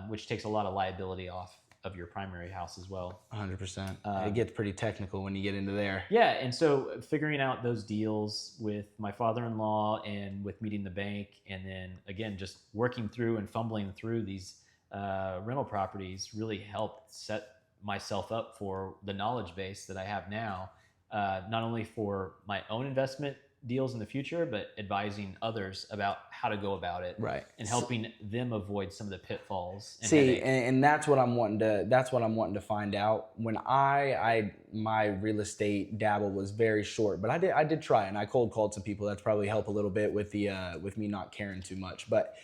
which takes a lot of liability off of your primary house as well. 100%. It gets pretty technical when you get into there. Yeah, and so figuring out those deals with my father-in-law and with meeting the bank, and then again just working through and fumbling through these rental properties really helped set myself up for the knowledge base that I have now, not only for my own investment deals in the future, but advising others about how to go about it, Right. and helping them avoid some of the pitfalls. And See, headache. and that's what I'm wanting to. That's what I'm wanting to find out. When my real estate dabble was very short, but I did try, and I cold called some people. That's probably helped a little bit with the with me not caring too much. But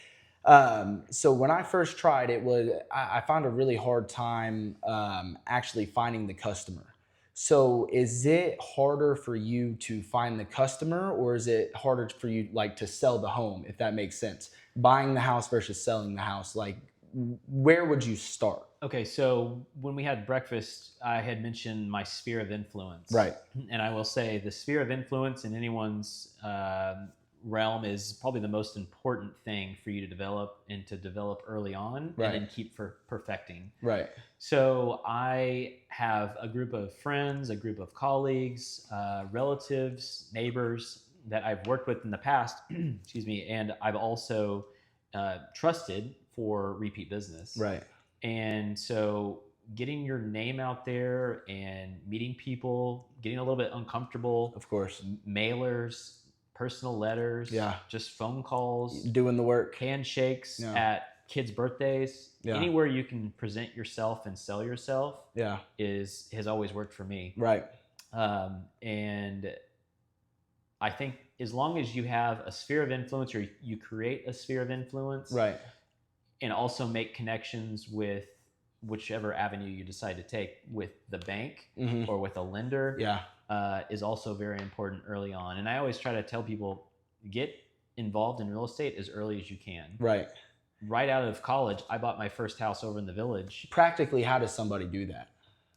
so when I first tried, I found a really hard time actually finding the customer. So is it harder for you to find the customer, or is it harder for you like to sell the home, if that makes sense? Buying the house versus selling the house, like where would you start? Okay, so when we had breakfast, I had mentioned my sphere of influence. Right. And I will say the sphere of influence in anyone's realm is probably the most important thing for you to develop, and to develop early on, Right. and then keep for perfecting. Right. So I have a group of friends, a group of colleagues, relatives, neighbors that I've worked with in the past, excuse me, and I've also trusted for repeat business. Right. And so getting your name out there and meeting people, getting a little bit uncomfortable, Of course. mailers, personal letters, Yeah. just phone calls, Doing the work. handshakes Yeah. at kids' birthdays, Yeah. anywhere you can present yourself and sell yourself Yeah. has always worked for me. Right. And I think as long as you have a sphere of influence, or you create a sphere of influence, Right. and also make connections with whichever avenue you decide to take with the bank Mhm. or with a lender, Yeah. is also very important early on. And I always try to tell people, get involved in real estate as early as you can. Right. Right out of college, I bought my first house over in the village. Practically, how does somebody do that?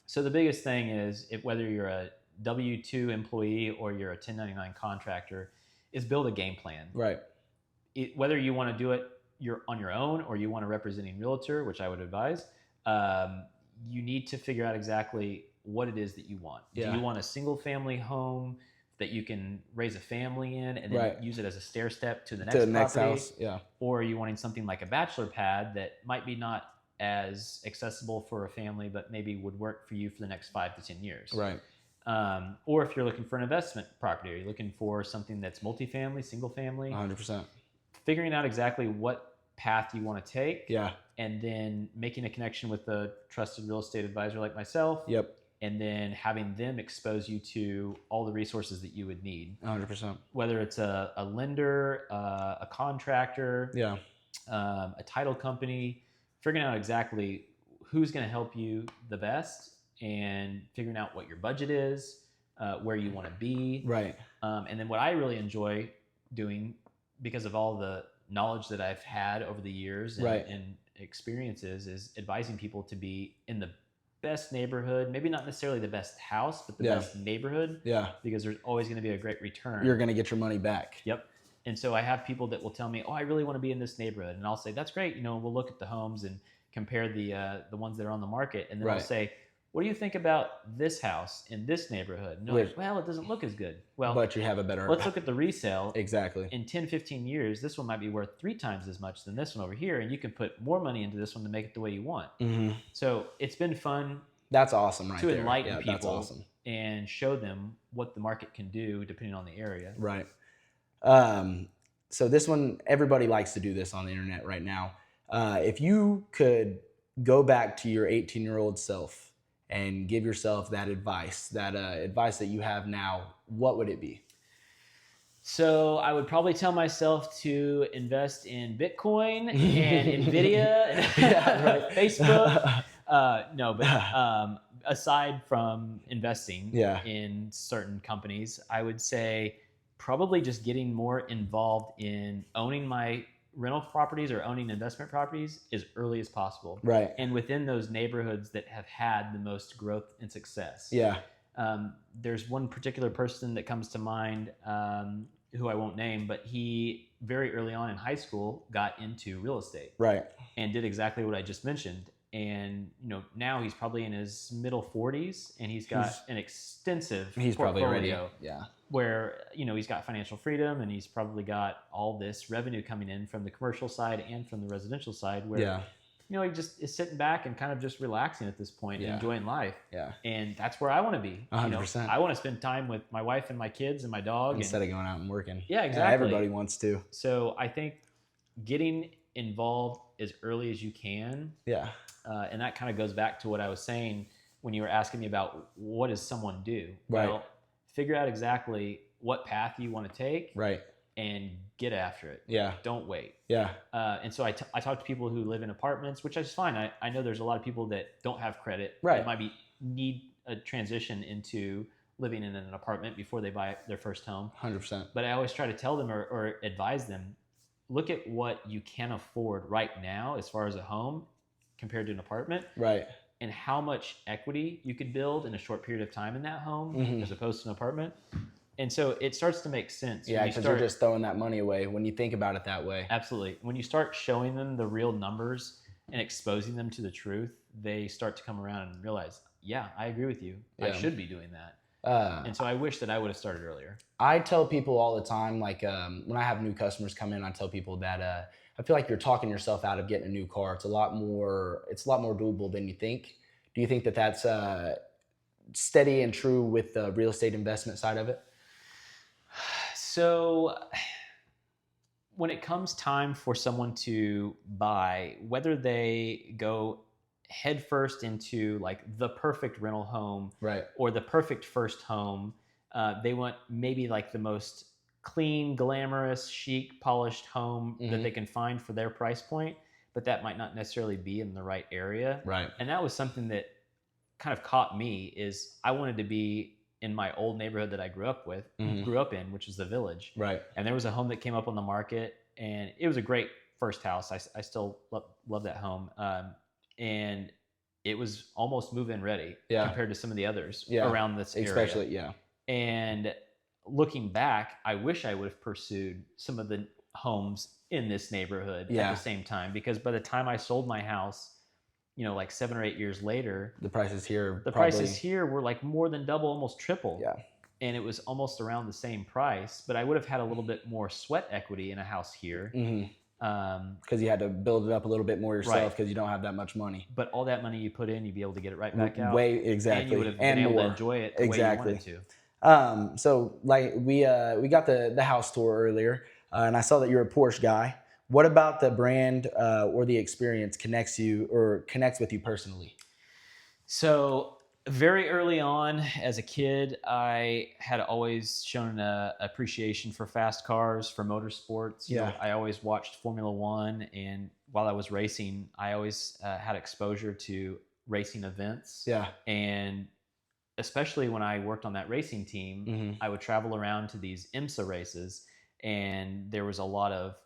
So the biggest thing is, whether you're a W-2 employee or you're a 1099 contractor, is build a game plan. Right. Whether you want to do it you're on your own, or you want a representing realtor, which I would advise, you need to figure out exactly what it is that you want. Yeah. Do you want a single family home that you can raise a family in and then Right. use it as a stair step to the To the next next property? house. Yeah. Or are you wanting something like a bachelor pad that might be not as accessible for a family, but maybe would work for you for the next 5 to 10 years? Right. Or if you're looking for an investment property, are you looking for something that's multifamily, single family? 100%. Figuring out exactly what path you want to take, Yeah. and then making a connection with a trusted real estate advisor like myself, Yep. and then having them expose you to all the resources that you would need, 100%. whether it's a lender, a contractor, Yeah. a title company. Figuring out exactly who's going to help you the best, and figuring out what your budget is, where you want to be. Right. And then what I really enjoy doing, because of all the knowledge that I've had over the years and, Right. and experiences, is advising people to be in the best neighborhood, maybe not necessarily the best house, but the Yeah. best neighborhood, Yeah. because there's always going to be a great return. You're going to get your money back. Yep. And so I have people that will tell me, "Oh, I really want to be in this neighborhood," and I'll say, "That's great. We'll look at the homes and compare the ones that are on the market, and then I'll Right. say, what do you think about this house in this neighborhood?" And they're like, "Well, it doesn't look as good." Well, But you have a better. let's look at the resale. Exactly. In 10, 15 years, this one might be worth 3 times as much than this one over here, and you can put more money into this one to make it the way you want. Mm-hmm. So it's been fun That's awesome, right to there. enlighten Yeah, people That's awesome. and show them what the market can do depending on the area. Right. So this one, everybody likes to do this on the internet right now. If you could go back to your 18-year-old self and give yourself that advice that you have now, what would it be? So I would probably tell myself to invest in Bitcoin and Nvidia, Yeah, right. Facebook. No, but aside from investing Yeah. in certain companies, I would say probably just getting more involved in owning my rental properties or owning investment properties as early as possible. Right. And within those neighborhoods that have had the most growth and success. Yeah. There's one particular person that comes to mind, who I won't name, but he very early on in high school got into real estate Right. and did exactly what I just mentioned. And now he's probably in his middle 40s, and he's got an extensive He's probably portfolio ready. Yeah. where he's got financial freedom, and he's probably got all this revenue coming in from the commercial side and from the residential side, where Yeah. he just is sitting back and kind of just relaxing at this point and enjoying life. Yeah. And that's where I want to be. 100%. I want to spend time with my wife and my kids and my dog. Instead of going out and working. Yeah, exactly. Everybody wants to. So I think getting involved as early as you can. Yeah. And that kind of goes back to what I was saying when you were asking me about what does someone do? Right. Well, figure out exactly what path you want to take. Right. And get after it. Yeah. Don't wait. Yeah. And so I talk to people who live in apartments, which is fine. I know there's a lot of people that don't have credit. Right. That might need a transition into living in an apartment before they buy their first home. 100%. But I always try to tell them or advise them, look at what you can afford right now as far as a home compared to an apartment. Right. And how much equity you could build in a short period of time in that home as opposed to an apartment. And so it starts to make sense. Yeah, because you're just throwing that money away when you think about it that way. Absolutely. When you start showing them the real numbers and exposing them to the truth, they start to come around and realize, yeah, I agree with you. Yeah. I should be doing that. And so I wish that I would have started earlier. I tell people all the time, like when I have new customers come in, I tell people that I feel like you're talking yourself out of getting a new car. It's a lot more doable than you think. Do you think that that's steady and true with the real estate investment side of it? So when it comes time for someone to buy, whether they go headfirst into like the perfect rental home, right, or the perfect first home, they want maybe like the most clean, glamorous, chic, polished home that they can find for their price point, but that might not necessarily be in the right area. Right. And that was something that kind of caught me. Is I wanted to be in my old neighborhood that I grew up in, which is the Village. Right. And there was a home that came up on the market, and it was a great first house. I still love that home. And it was almost move-in ready compared to some of the others around this area. Especially, And looking back, I wish I would have pursued some of the homes in this neighborhood at the same time, because by the time I sold my house, like 7 or 8 years later, the prices here were like more than double, almost triple. Yeah. And it was almost around the same price, but I would have had a little bit more sweat equity in a house here. Because you had to build it up a little bit more yourself because you don't have that much money. But all that money you put in, you'd be able to get it right back out. Exactly. And you would have been able to enjoy it the way you wanted to. So like we got the house tour earlier, and I saw that you're a Porsche guy. What about the brand or the experience connects with you personally? So very early on as a kid, I had always shown an appreciation for fast cars, for motorsports. I always watched Formula One, and while I was racing, I always had exposure to racing events. Yeah. And especially when I worked on that racing team, I would travel around to these IMSA races, and there was a lot of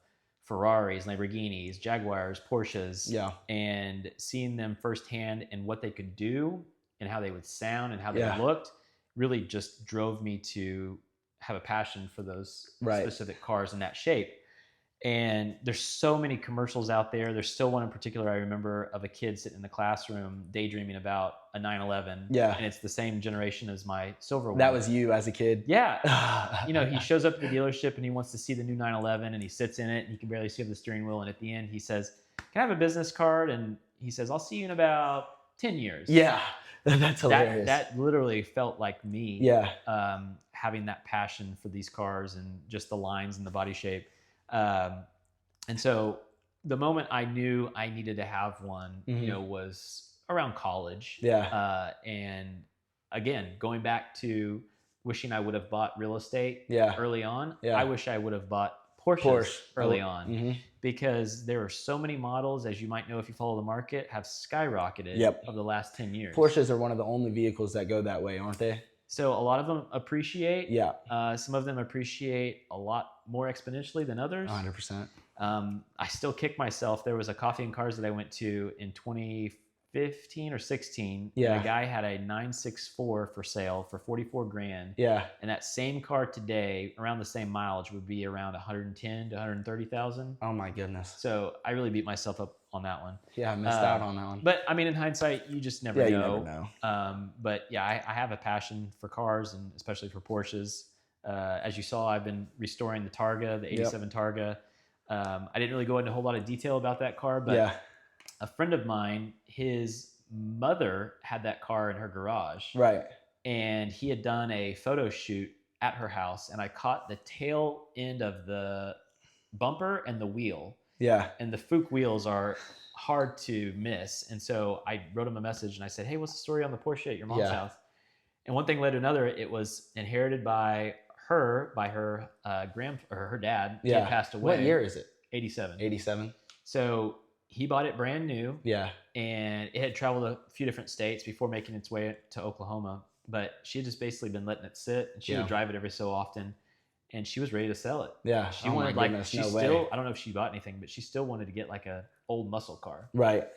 Ferraris, Lamborghinis, Jaguars, Porsches, and seeing them firsthand and what they could do and how they would sound and how they looked really just drove me to have a passion for those specific cars in that shape. And there's so many commercials out there. There's still one in particular I remember of a kid sitting in the classroom daydreaming about a 911. Yeah. And it's the same generation as my silver one. That was you as a kid? Yeah. He shows up at the dealership and he wants to see the new 911, and he sits in it and he can barely see the steering wheel. And at the end he says, "Can I have a business card?" And he says, "I'll see you in about 10 years. Yeah. That's hilarious. That literally felt like me. Yeah. Having that passion for these cars and just the lines and the body shape. And so the moment I knew I needed to have one, was around college. Yeah. And again, going back to wishing I would have bought real estate early on. Yeah. I wish I would have bought Porsche early on, because there are so many models, as you might know if you follow the market, have skyrocketed over the last 10 years. Porsches are one of the only vehicles that go that way, aren't they? So a lot of them appreciate. Yeah. Some of them appreciate a lot more exponentially than others. 100%. I still kick myself. There was a Coffee and Cars that I went to in 2015 or 16. Yeah. And a guy had a 964 for sale for $44,000. Yeah. And that same car today, around the same mileage, would be around 110 to 130,000. Oh my goodness. So I really beat myself up on that one. Yeah, I missed out on that one. But I mean, in hindsight, you just never know. You never know. But yeah, I have a passion for cars, and especially for Porsches. As you saw, I've been restoring the Targa, the 87 Targa. I didn't really go into a whole lot of detail about that car, but a friend of mine, his mother had that car in her garage, Right. and he had done a photo shoot at her house, and I caught the tail end of the bumper and the wheel. Yeah. And the Fuchs wheels are hard to miss. And so I wrote him a message and I said, hey, what's the story on the Porsche at your mom's house? And one thing led to another. It was inherited by her or her dad. He had passed away. What year is it? 87. 87. So he bought it brand new. Yeah. And it had traveled a few different states before making its way to Oklahoma. But she had just basically been letting it sit, and she would drive it every so often. And she was ready to sell it. Yeah. She wanted I don't know if she bought anything, but she still wanted to get like a old muscle car. Right.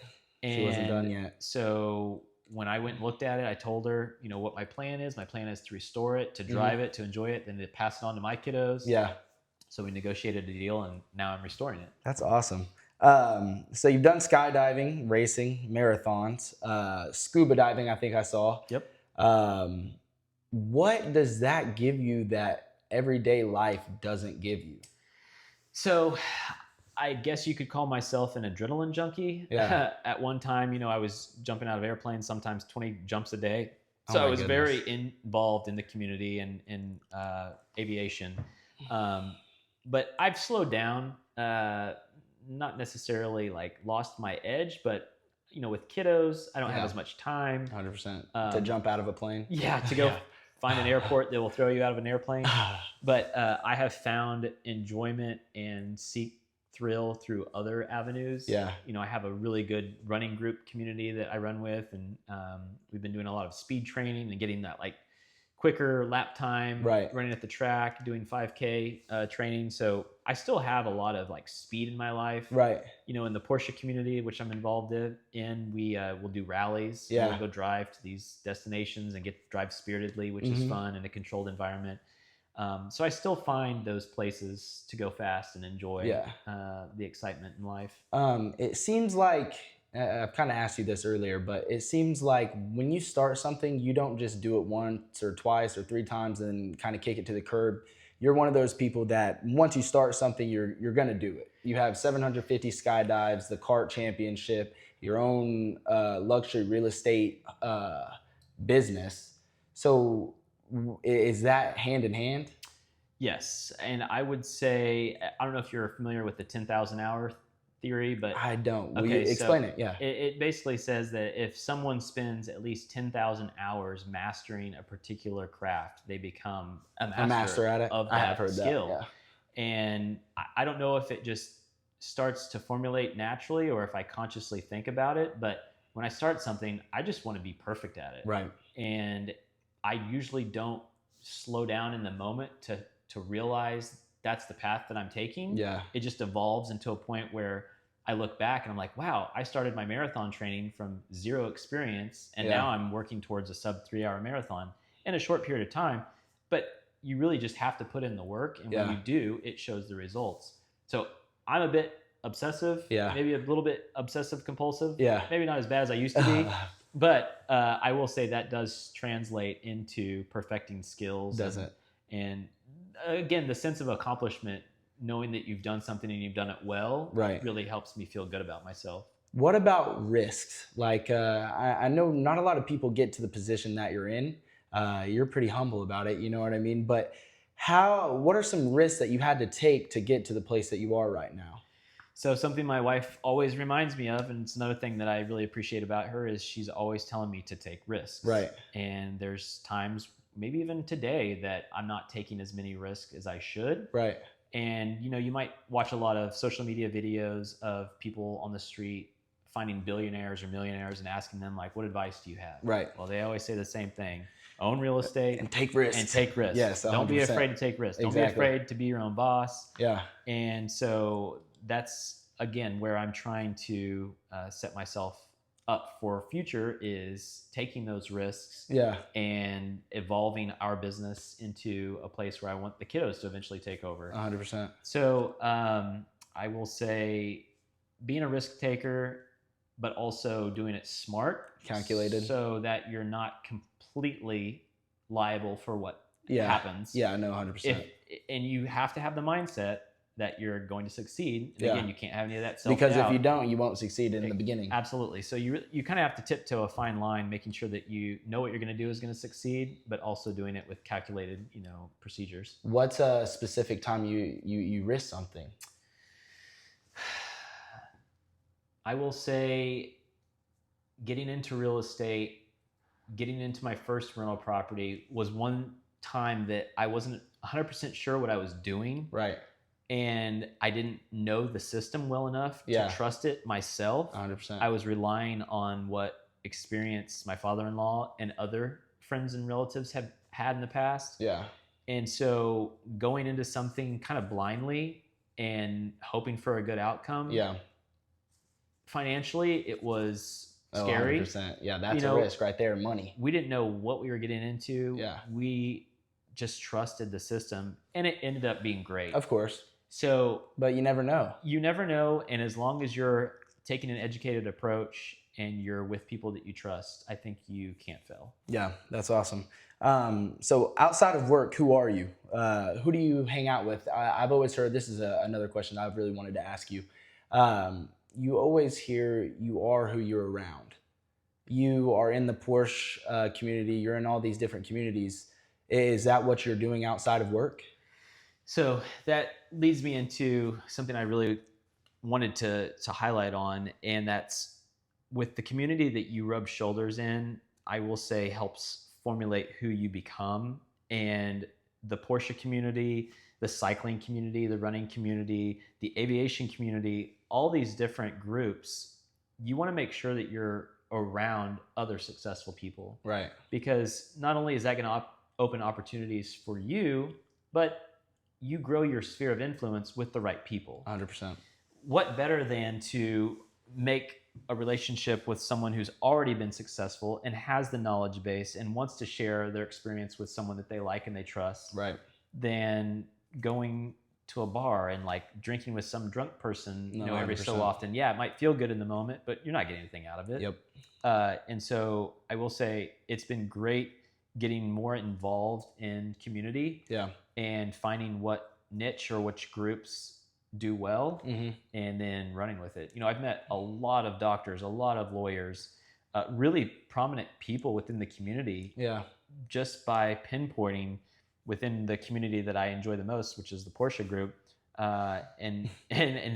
And she wasn't done yet. So when I went and looked at it, I told her, what my plan is. My plan is to restore it, to drive it, to enjoy it, then to pass it on to my kiddos. Yeah. So we negotiated a deal, and now I'm restoring it. That's awesome. So you've done skydiving, racing, marathons, scuba diving, I think I saw. Yep. What does that give you that everyday life doesn't give you? So I guess you could call myself an adrenaline junkie. Yeah. At one time, I was jumping out of airplanes, sometimes 20 jumps a day. So I was very involved in the community and in aviation. But I've slowed down, not necessarily like lost my edge, but with kiddos, I don't have as much time. 100%. To jump out of a plane. Yeah, to go find an airport that will throw you out of an airplane. But I have found enjoyment and seek thrill through other avenues. Yeah. I have a really good running group community that I run with, and we've been doing a lot of speed training and getting that like quicker lap time, running at the track, doing 5K training. So I still have a lot of like speed in my life. Right. In the Porsche community, which I'm involved in, we will do rallies. Yeah. We'll go drive to these destinations and get to drive spiritedly, which is fun in a controlled environment. So I still find those places to go fast and enjoy the excitement in life. It seems like, I've kind of asked you this earlier, but it seems like when you start something, you don't just do it once or twice or three times and kind of kick it to the curb. You're one of those people that once you start something, you're going to do it. You have 750 skydives, the kart championship, your own luxury real estate business. So is that hand in hand? Yes. And I would say, I don't know if you're familiar with the 10,000 hour theory, but I don't. Will you explain it? Yeah. It basically says that if someone spends at least 10,000 hours mastering a particular craft, they become a master at it. Of that I have heard skill. That, yeah. And I don't know if it just starts to formulate naturally or if I consciously think about it, but when I start something, I just want to be perfect at it. Right. And I usually don't slow down in the moment to realize that's the path that I'm taking. Yeah. It just evolves into a point where I look back and I'm like, wow, I started my marathon training from zero experience. And now I'm working towards a sub 3 hour marathon in a short period of time. But you really just have to put in the work. And when you do, it shows the results. So I'm a bit obsessive, maybe a little bit obsessive compulsive, maybe not as bad as I used to be. But I will say that does translate into perfecting skills. Does it? And again, the sense of accomplishment, knowing that you've done something and you've done it well, really helps me feel good about myself. What about risks? Like, I know not a lot of people get to the position that you're in. You're pretty humble about it, you know what I mean? But what are some risks that you had to take to get to the place that you are right now? So something my wife always reminds me of, and it's another thing that I really appreciate about her, is she's always telling me to take risks. Right. And there's times, maybe even today, that I'm not taking as many risks as I should. Right. And, you might watch a lot of social media videos of people on the street finding billionaires or millionaires and asking them, like, what advice do you have? Right. Well, they always say the same thing. Own real estate. And take risks. Yes, 100%. Don't be afraid to take risks. Don't be afraid to be your own boss. Yeah. And so that's, again, where I'm trying to set myself up for future, is taking those risks and evolving our business into a place where I want the kiddos to eventually take over. 100%. So I will say being a risk taker, but also doing it smart, calculated, so that you're not completely liable for what happens. Yeah, I know 100%. And you have to have the mindset that you're going to succeed. And Yeah. again, you can't have any of that self-doubt. Because if you don't, you won't succeed in the beginning. Absolutely. So you kind of have to tiptoe a fine line, making sure that you know what you're going to do is going to succeed, but also doing it with calculated, procedures. What's a specific time you risk something? I will say getting into real estate, getting into my first rental property was one time that I wasn't 100% sure what I was doing. Right. And I didn't know the system well enough to trust it myself. 100%. I was relying on what experience my father-in-law and other friends and relatives have had in the past. Yeah. And so going into something kind of blindly and hoping for a good outcome. Yeah. Financially, it was scary. 100%. Yeah, that's a risk right there, money. We didn't know what we were getting into. Yeah. We just trusted the system, and it ended up being great. Of course. So, but you never know. You never know, and as long as you're taking an educated approach and you're with people that you trust, I think you can't fail. Yeah, that's awesome. So outside of work, who are you? Who do you hang out with? I've always heard, this is another question I've really wanted to ask you. You always hear you are who you're around. You are in the Porsche community. You're in all these different communities. Is that what you're doing outside of work? So that leads me into something I really wanted to highlight on, and that's with the community that you rub shoulders in, I will say helps formulate who you become. And the Porsche community, the cycling community, the running community, the aviation community, all these different groups, you want to make sure that you're around other successful people. Right. Because not only is that going to open opportunities for you, but you grow your sphere of influence with the right people. 100%. What better than to make a relationship with someone who's already been successful and has the knowledge base and wants to share their experience with someone that they like and they trust, right, than going to a bar and like drinking with some drunk person, every 100%. so often. Yeah, it might feel good in the moment, but you're not getting anything out of it. Yep. And so I will say it's been great getting more involved in community. Yeah. And finding what niche or which groups do well, mm-hmm. and then running with it. I've met a lot of doctors, a lot of lawyers, really prominent people within the community. Yeah. Just by pinpointing within the community that I enjoy the most, which is the Porsche group, and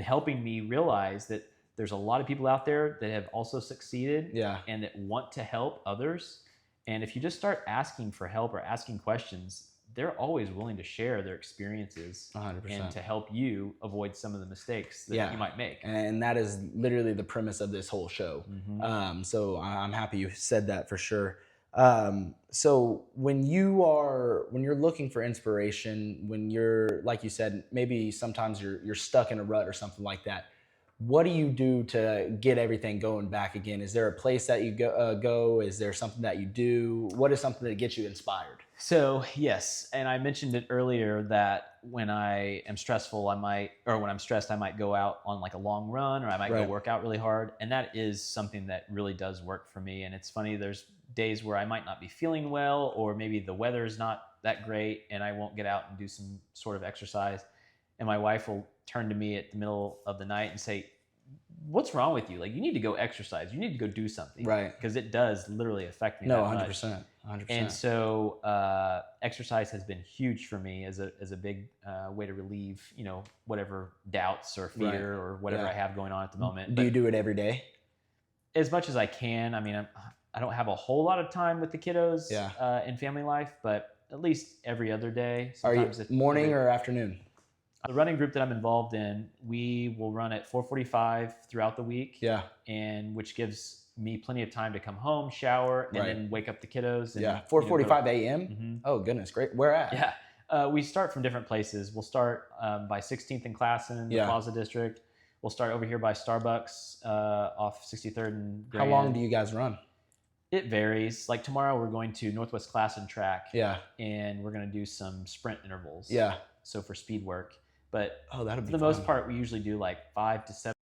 helping me realize that there's a lot of people out there that have also succeeded. Yeah. And that want to help others. And if you just start asking for help or asking questions, they're always willing to share their experiences 100%. and to help you avoid some of the mistakes that you might make. And that is literally the premise of this whole show. Mm-hmm. So I'm happy you said that for sure. So when you're looking for inspiration, when you're, like you said, maybe sometimes you're stuck in a rut or something like that, what do you do to get everything going back again? Is there a place that you go? Is there something that you do? What is something that gets you inspired? So yes, and I mentioned it earlier that when I am stressful, when I'm stressed, I might go out on like a long run, or I might go work out really hard. And that is something that really does work for me. And it's funny, there's days where I might not be feeling well, or maybe the weather is not that great and I won't get out and do some sort of exercise. And my wife will turn to me at the middle of the night and say, "What's wrong with you? Like, you need to go exercise. You need to go do something." Right. Because it does literally affect me. No, that 100%. much. 100%. And so exercise has been huge for me as a big way to relieve, whatever doubts or fear or whatever I have going on at the moment. Do you do it every day? As much as I can. I mean, I don't have a whole lot of time with the kiddos in family life, but at least every other day. Sometimes. Are you morning or afternoon? The running group that I'm involved in, we will run at 4:45 throughout the week. Yeah. And which gives me plenty of time to come home, shower, and then wake up the kiddos. And, 4:45 a.m. Mm-hmm. Oh goodness, great. Where at? Yeah. We start from different places. We'll start by 16th and Classen, the Plaza District. We'll start over here by Starbucks off 63rd and Grand. How long do you guys run? It varies. Like tomorrow, we're going to Northwest Classen track. Yeah. And we're going to do some sprint intervals. Yeah. So for speed work. But that'll be for the most part, we usually do like 5 to 7